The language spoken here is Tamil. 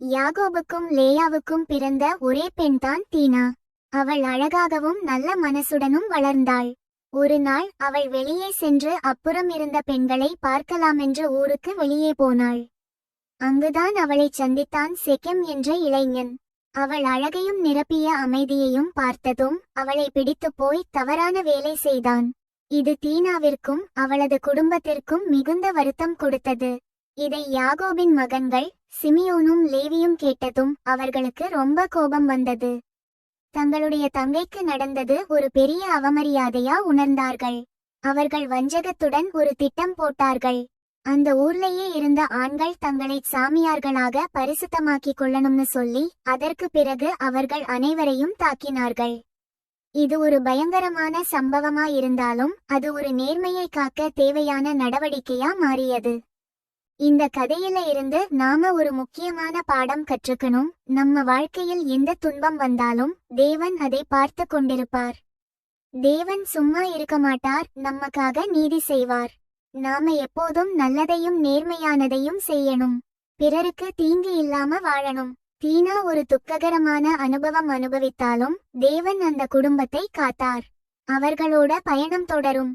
யாகோபுக்கும் லேயாவுக்கும் பிறந்த ஒரே பெண்தான் தீனா. அவள் அழகாகவும் நல்ல மனசுடனும் வளர்ந்தாள். ஒரு நாள் அவள் வெளியே சென்று அப்புறம் இருந்த பெண்களை பார்க்கலாமென்று ஊருக்கு வெளியே போனாள். அங்குதான் அவளைச் சந்தித்தான் செக்கெம் என்ற இளைஞன். அவள் அழகையும் நிரப்பிய அமைதியையும் பார்த்ததும் அவளை பிடித்து போய் தவறான வேலை செய்தான். இது தீனாவிற்கும் அவளது குடும்பத்திற்கும் மிகுந்த வருத்தம் கொடுத்தது. இதை யாகோபின் மகன்கள் சிமியோனும் லேவியும் கேட்டதும் அவர்களுக்கு ரொம்ப கோபம் வந்தது. தங்களுடைய தங்கைக்கு நடந்தது ஒரு பெரிய அவமரியாதையா உணர்ந்தார்கள். அவர்கள் வஞ்சகத்துடன் ஒரு திட்டம் போட்டார்கள். அந்த ஊர்லேயே இருந்த ஆண்கள் தங்களை சாமியார்களாக பரிசுத்தமாக்கிக் கொள்ளணும்னு சொல்லி அதற்கு பிறகு அவர்கள் அனைவரையும் தாக்கினார்கள். இது ஒரு பயங்கரமான சம்பவமா இருந்தாலும் அது ஒரு நேர்மையை காக்க தேவையான நடவடிக்கையா மாறியது. இந்த கதையில இருந்து நாம ஒரு முக்கியமான பாடம் கற்றுக்கணும். நம்ம வாழ்க்கையில் எந்த துன்பம் வந்தாலும் தேவன் அதை பார்த்து கொண்டிருப்பார். தேவன் சும்மா இருக்க மாட்டார், நமக்காக நீதி செய்வார். நாம எப்போதும் நல்லதையும் நேர்மையானதையும் செய்யணும். பிறருக்கு தீங்கு இல்லாம வாழணும். தீனா ஒரு துக்ககரமான அனுபவம் அனுபவித்தாலும் தேவன் அந்த குடும்பத்தை காத்தார். அவர்களோட பயணம் தொடரும்.